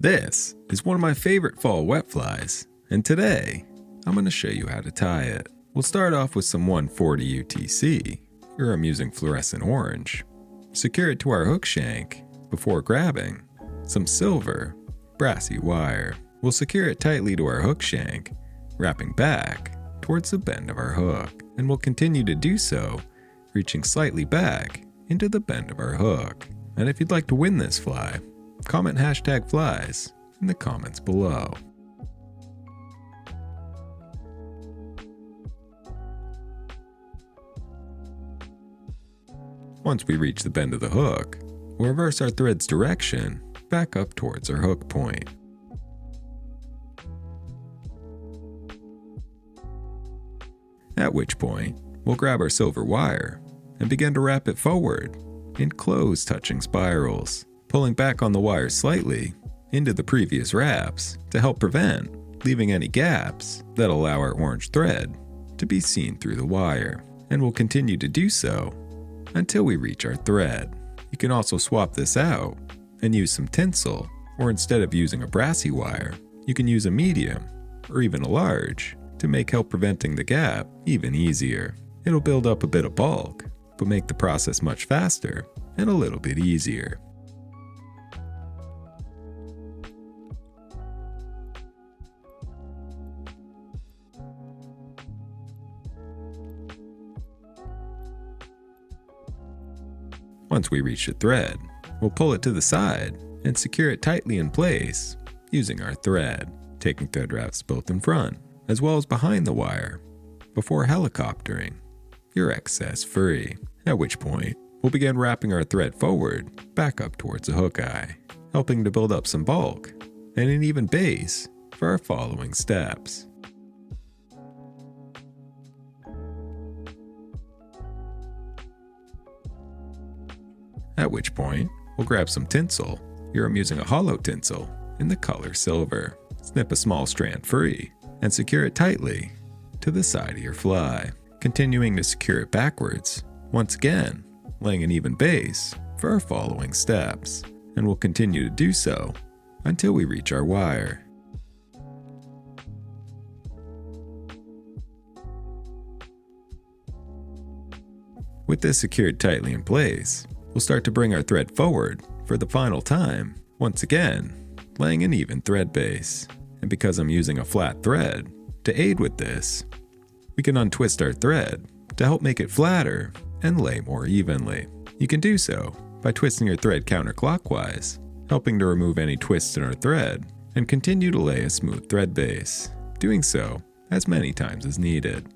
This is one of my favorite fall wet flies, and today I'm going to show you how to tie it. We'll start off with some 140 UTC. Here I'm using fluorescent orange. Secure it to our hook shank before grabbing some silver, brassy wire. We'll secure it tightly to our hook shank, wrapping back towards the bend of our hook, and we'll continue to do so, reaching slightly back into the bend of our hook. And if you'd like to win this fly, comment #flies in the comments below. Once we reach the bend of the hook, we'll reverse our thread's direction back up towards our hook point. At which point, we'll grab our silver wire and begin to wrap it forward in close touching spirals, pulling back on the wire slightly into the previous wraps to help prevent leaving any gaps that allow our orange thread to be seen through the wire. And we'll continue to do so until we reach our thread. You can also swap this out and use some tinsel, or instead of using a brassy wire, you can use a medium or even a large to make help preventing the gap even easier. It'll build up a bit of bulk, but make the process much faster and a little bit easier. Once we reach the thread, we'll pull it to the side and secure it tightly in place using our thread, taking thread wraps both in front as well as behind the wire before helicoptering your excess free. At which point, we'll begin wrapping our thread forward back up towards the hook eye, helping to build up some bulk and an even base for our following steps. At which point, we'll grab some tinsel. Here I'm using a hollow tinsel in the color silver. Snip a small strand free and secure it tightly to the side of your fly, continuing to secure it backwards, once again laying an even base for our following steps, and we'll continue to do so until we reach our wire. With this secured tightly in place, we'll start to bring our thread forward for the final time, once again laying an even thread base. And because I'm using a flat thread to aid with this, we can untwist our thread to help make it flatter and lay more evenly. You can do so by twisting your thread counterclockwise, helping to remove any twists in our thread and continue to lay a smooth thread base, doing so as many times as needed.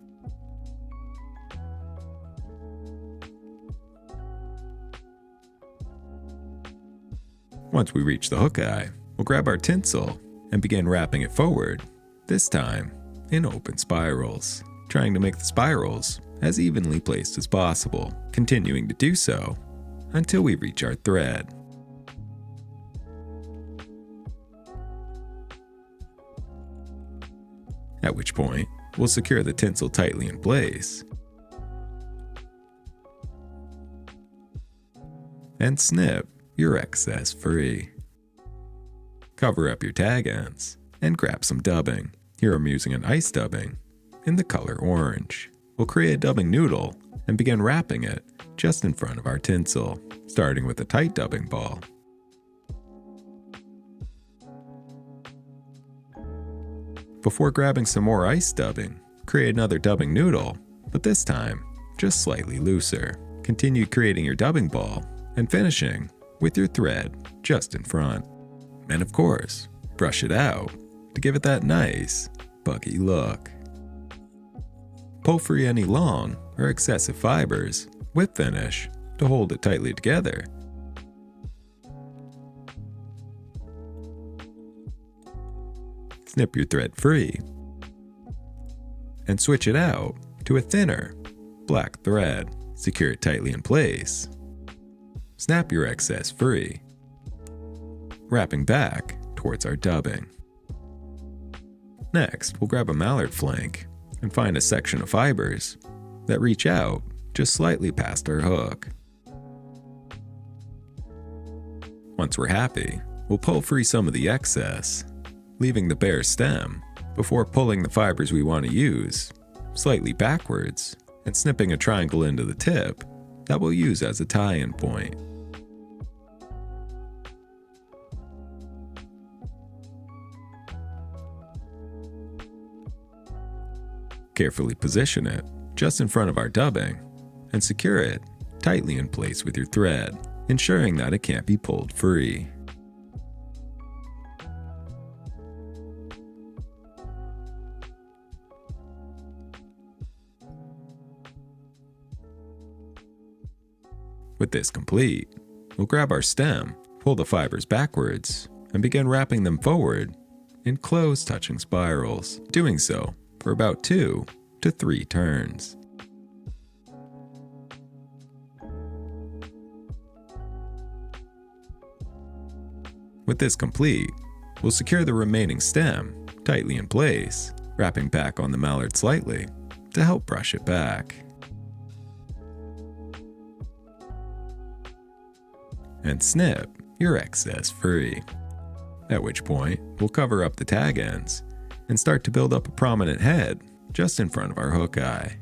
Once we reach the hook eye, we'll grab our tinsel and begin wrapping it forward, this time in open spirals, trying to make the spirals as evenly placed as possible, continuing to do so until we reach our thread. At which point, we'll secure the tinsel tightly in place and snip your excess free. Cover up your tag ends and grab some dubbing. Here I'm using an ice dubbing in the color orange. We'll create a dubbing noodle and begin wrapping it just in front of our tinsel, starting with a tight dubbing ball. Before grabbing some more ice dubbing, create another dubbing noodle, but this time just slightly looser. Continue creating your dubbing ball and finishing with your thread just in front. And of course, brush it out to give it that nice, buggy look. Pull free any long or excessive fibers with finish to hold it tightly together. Snip your thread free and switch it out to a thinner, black thread. Secure it tightly in place. Snap your excess free, wrapping back towards our dubbing. Next, we'll grab a mallard flank and find a section of fibers that reach out just slightly past our hook. Once we're happy, we'll pull free some of the excess, leaving the bare stem, before pulling the fibers we want to use slightly backwards and snipping a triangle into the tip that we'll use as a tie-in point. Carefully position it just in front of our dubbing and secure it tightly in place with your thread, ensuring that it can't be pulled free. With this complete, we'll grab our stem, pull the fibers backwards, and begin wrapping them forward in close touching spirals, doing so for about 2 to 3 turns. With this complete, we'll secure the remaining stem tightly in place, wrapping back on the mallard slightly to help brush it back. And snip your excess free. At which point, we'll cover up the tag ends and start to build up a prominent head just in front of our hook eye.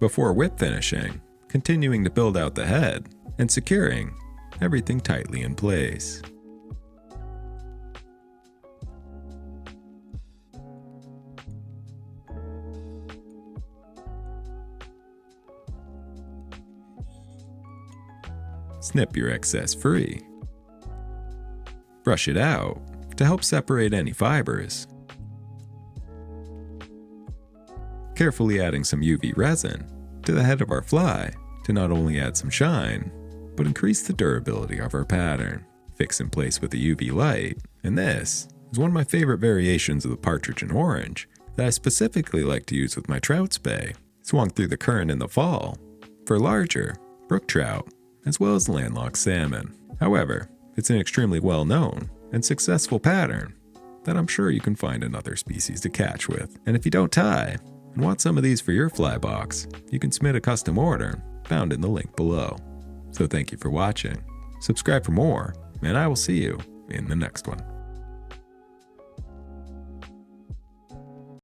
Before whip finishing, continuing to build out the head and securing everything tightly in place. Snip your excess free. Brush it out to help separate any fibers. Carefully adding some UV resin to the head of our fly to not only add some shine, but increase the durability of our pattern. Fix in place with a UV light, and this is one of my favorite variations of the Partridge and Orange that I specifically like to use with my trout spey, swung through the current in the fall, for larger brook trout, as well as landlocked salmon. However, it's an extremely well-known and successful pattern that I'm sure you can find another species to catch with. And if you don't tie, and want some of these for your fly box, you can submit a custom order found in the link below. So thank you for watching, subscribe for more, and I will see you in the next one.